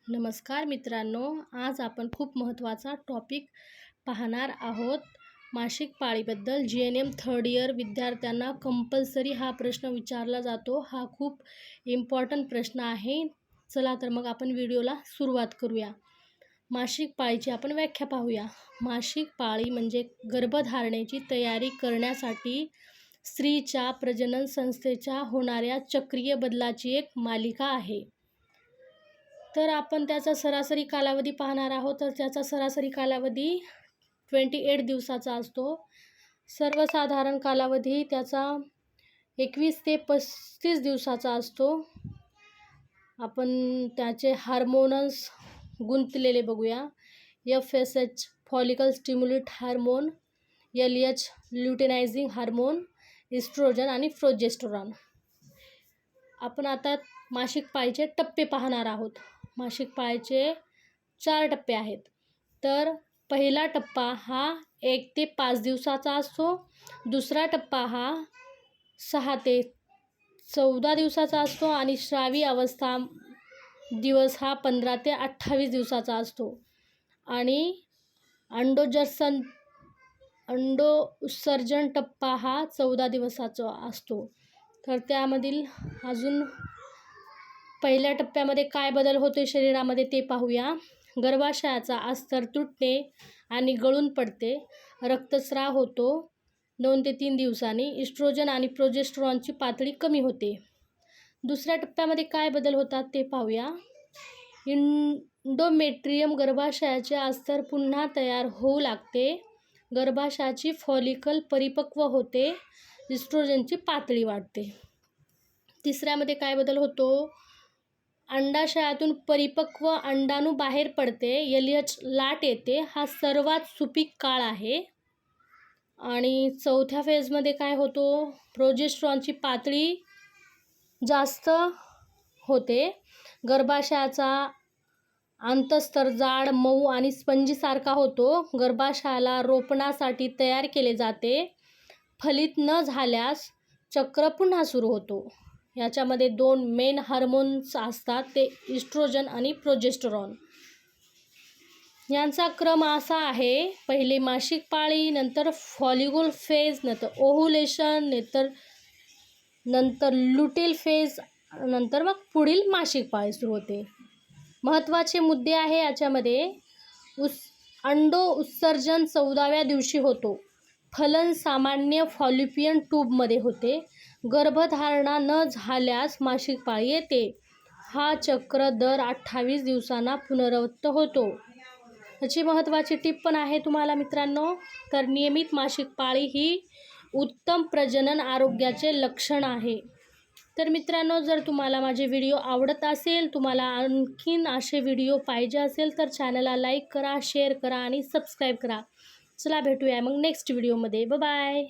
नमस्कार मित्रांनो, आज आपण खूप महत्त्वाचा टॉपिक पाहणार आहोत. मासिक पाळीबद्दल GNM थर्ड इयर विद्यार्थ्यांना कंपल्सरी हा प्रश्न विचारला जातो. हा खूप इम्पॉर्टंट प्रश्न आहे. चला तर मग आपण व्हिडिओला सुरुवात करूया. मासिक पाळीची आपण व्याख्या पाहूया. मासिक पाळी म्हणजे गर्भधारणेची तयारी करण्यासाठी स्त्रीच्या प्रजनन संस्थेच्या होणाऱ्या चक्रीय बदलाची एक मालिका आहे. तर आपण त्याचा सरासरी कालावधी पाहणार आहोत. तर त्याचा सरासरी कालावधी 28 दिवसाचा असतो. सर्वसाधारण कालावधी त्याचा 21 ते 35 दिवसाचा असतो. आपण त्याचे हार्मोन्स गुंतलेले बघूया. FSH follicle stimulate hormone, LH luteinising hormone, oestrogen आणि प्रोजेस्टेरॉन. आपण आता मासिक पाळीचे टप्पे पाहणार आहोत. मासिक पाळीचे 4 टप्पे आहेत. तर पहिला टप्पा हा 1 ते 5 दिवसाचा असतो. दुसरा टप्पा हा 6 ते 14 दिवसाचा असतो आणि स्रावी अवस्था दिवस हा 15 ते 28 दिवसाचा असतो. आणि अंडो उत्सर्जन टप्पा हा 14 दिवसाचा असतो. तर त्यामधील अजून पहिल्या टप्प्यामध्ये काय बदल होते शरीरामध्ये ते पाहूया. गर्भाशयाचा अस्तर तुटणे आणि गळून पडते. रक्तस्राव होतो 2 ते 3 दिवसांनी. इस्ट्रोजन आणि प्रोजेस्टेरॉनची पातळी कमी होते. दुसऱ्या टप्प्यामध्ये काय बदल होतात ते पाहूया. इंडोमेट्रियम गर्भाशयाचे अस्तर पुन्हा तयार होऊ लागते. गर्भाशयाची फॉलिकल परिपक्व होते. इस्ट्रोजनची पातळी वाढते. तिसऱ्यामध्ये काय बदल होतो. अंडाशयातून परिपक्व अंडाणू बाहेर पडते. LH लाट येते. हा सर्वात सुपीक काळ आहे. आणि चौथ्या फेजमध्ये काय होतो. प्रोजेस्टेरॉनची पातळी जास्त होते. गर्भाशयाचा अंतस्तर जाड, मऊ आणि स्पंजीसारखा होतो. गर्भाशयाला रोपणासाठी तयार केले जाते. फलित न झाल्यास चक्र पुन्हा सुरू होतो. याच्यामध्ये 2 मेन हार्मोन्स असतात, ते इस्ट्रोजन आणि प्रोजेस्टेरॉन. यांचा क्रम असा आहे. पहिले मासिक पाळी, नंतर फॉलिकल फेज, नंतर ओव्हुलेशन, नंतर लुटेल फेज, नंतर मग पुढील मासिक पाळी सुरू होते. महत्त्वाचे मुद्दे आहे याच्यामध्ये. अंडो उत्सर्जन 14व्या दिवशी होतो. फलन सामान्य फॉलिपियन ट्यूबमध्ये होते. गर्भधारणा न झाल्यास मासिक पाळी येते. हा चक्र दर 28 दिवसांना पुनरावृत्त होतो. याची महत्त्वाची टिप पण आहे तुम्हाला मित्रांनो. तर नियमित मासिक पाळी ही उत्तम प्रजनन आरोग्याचे लक्षण आहे. तर मित्रांनो, जर तुम्हाला माझे व्हिडिओ आवडत असेल, तुम्हाला आणखीन असे व्हिडिओ पाहिजे असेल तर चॅनलला लाईक करा, शेअर करा आणि सबस्क्राईब करा. चला भेटूया मग नेक्स्ट व्हिडिओमध्ये. बाय.